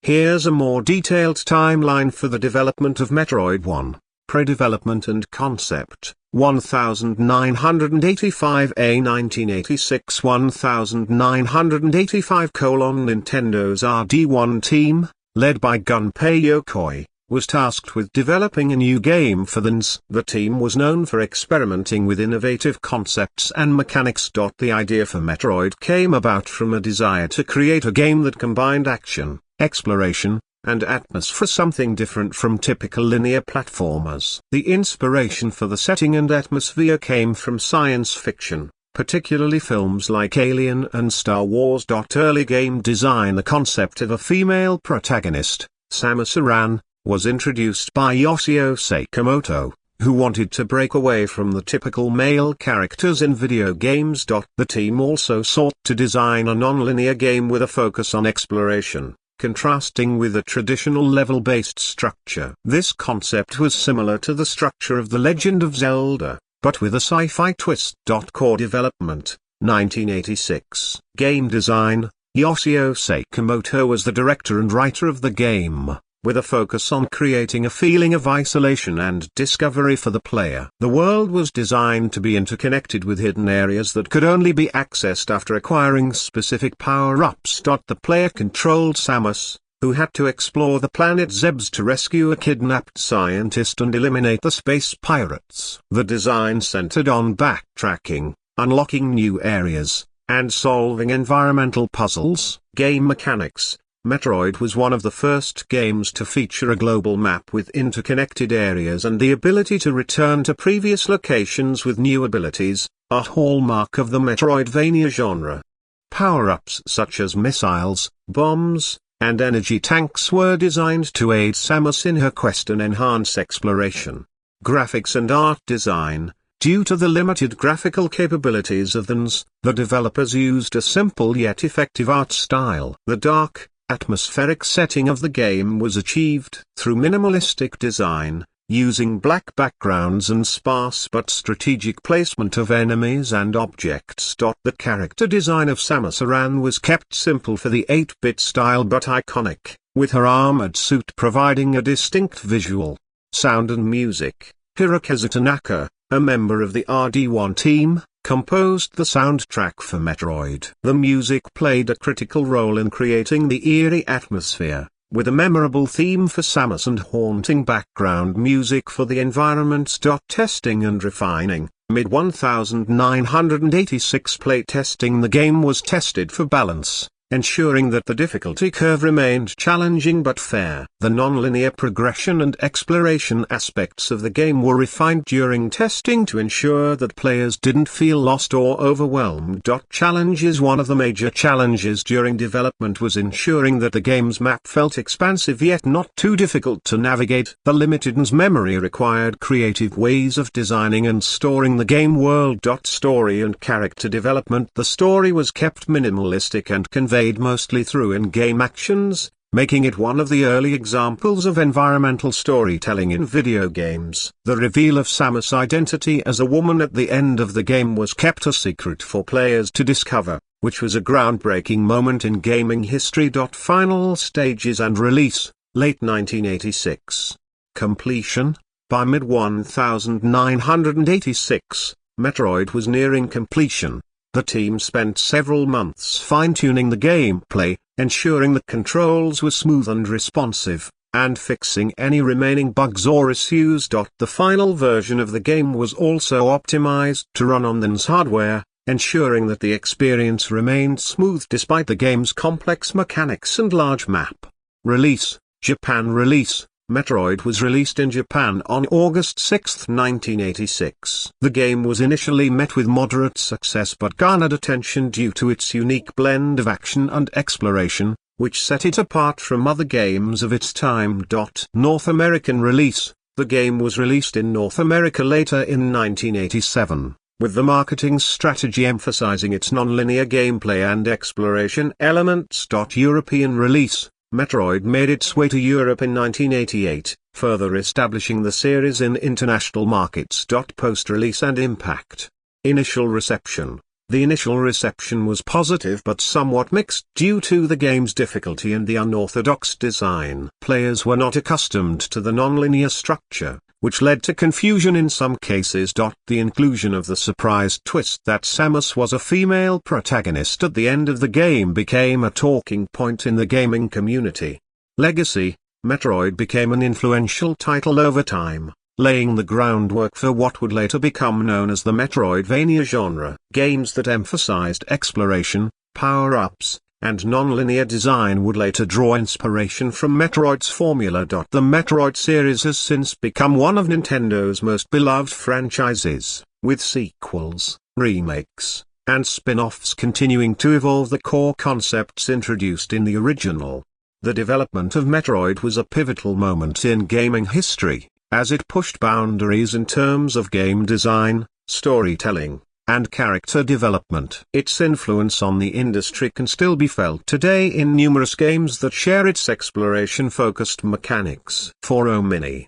Here's a more detailed timeline for the development of Metroid 1. Pre-development and concept, 1985A 1986 1985: Nintendo's RD1 team, led by Gunpei Yokoi, was tasked with developing a new game for the NES. The team was known for experimenting with innovative concepts and mechanics. The idea for Metroid came about from a desire to create a game that combined action, exploration, and atmosphere, something different from typical linear platformers. The inspiration for the setting and atmosphere came from science fiction, particularly films like Alien and Star Wars. Early game design: the concept of a female protagonist, Samus Aran, was introduced by Yoshio Sakamoto, who wanted to break away from the typical male characters in video games. The team also sought to design a non-linear game with a focus on exploration, contrasting with a traditional level-based structure. This concept was similar to the structure of The Legend of Zelda, but with a sci-fi twist. Core development, 1986. Game design: Yoshio Sakamoto was the director and writer of the game, with a focus on creating a feeling of isolation and discovery for the player. The world was designed to be interconnected with hidden areas that could only be accessed after acquiring specific power-ups. The player controlled Samus, who had to explore the planet Zebes to rescue a kidnapped scientist and eliminate the space pirates. The design centered on backtracking, unlocking new areas, and solving environmental puzzles. Game mechanics: Metroid was one of the first games to feature a global map with interconnected areas and the ability to return to previous locations with new abilities, a hallmark of the Metroidvania genre. Power-ups such as missiles, bombs, and energy tanks were designed to aid Samus in her quest and enhance exploration. Graphics and art design: due to the limited graphical capabilities of the NES, the developers used a simple yet effective art style. The dark, atmospheric setting of the game was achieved through minimalistic design, using black backgrounds and sparse but strategic placement of enemies and objects. The character design of Samus Aran was kept simple for the 8-bit style but iconic, with her armored suit providing a distinct visual. Sound and music: Hirokazu Tanaka, a member of the RD1 team, composed the soundtrack for Metroid. The music played a critical role in creating the eerie atmosphere, with a memorable theme for Samus and haunting background music for the environments. Testing and refining: mid-1986 playtesting: the game was tested for balance, ensuring that the difficulty curve remained challenging but fair. The non-linear progression and exploration aspects of the game were refined during testing to ensure that players didn't feel lost or overwhelmed. Challenges: one of the major challenges during development was ensuring that the game's map felt expansive yet not too difficult to navigate. The limited NES memory required creative ways of designing and storing the game world. Story and character development: the story was kept minimalistic and conveyed mostly through in-game actions, making it one of the early examples of environmental storytelling in video games. The reveal of Samus' identity as a woman at the end of the game was kept a secret for players to discover, which was a groundbreaking moment in gaming history. Final stages and release: late 1986. Completion: by mid-1986, Metroid was nearing completion. The team spent several months fine-tuning the gameplay, ensuring the controls were smooth and responsive, and fixing any remaining bugs or issues. The final version of the game was also optimized to run on the NES hardware, ensuring that the experience remained smooth despite the game's complex mechanics and large map. Release: Japan release: Metroid was released in Japan on August 6, 1986. The game was initially met with moderate success but garnered attention due to its unique blend of action and exploration, which set it apart from other games of its time. North American release: the game was released in North America later in 1987, with the marketing strategy emphasizing its non-linear gameplay and exploration elements. European release: Metroid made its way to Europe in 1988, further establishing the series in international markets. Post-release and impact. Initial reception. The initial reception was positive but somewhat mixed due to the game's difficulty and the unorthodox design. Players were not accustomed to the non-linear structure, which led to confusion in some cases. The inclusion of the surprise twist that Samus was a female protagonist at the end of the game became a talking point in the gaming community. Legacy, Metroid became an influential title over time, laying the groundwork for what would later become known as the Metroidvania genre. Games that emphasized exploration, power-ups, and non-linear design would later draw inspiration from Metroid's formula. The Metroid series has since become one of Nintendo's most beloved franchises, with sequels, remakes, and spin-offs continuing to evolve the core concepts introduced in the original. The development of Metroid was a pivotal moment in gaming history, as it pushed boundaries in terms of game design, storytelling, and character development. Its influence on the industry can still be felt today in numerous games that share its exploration-focused mechanics. For Omini,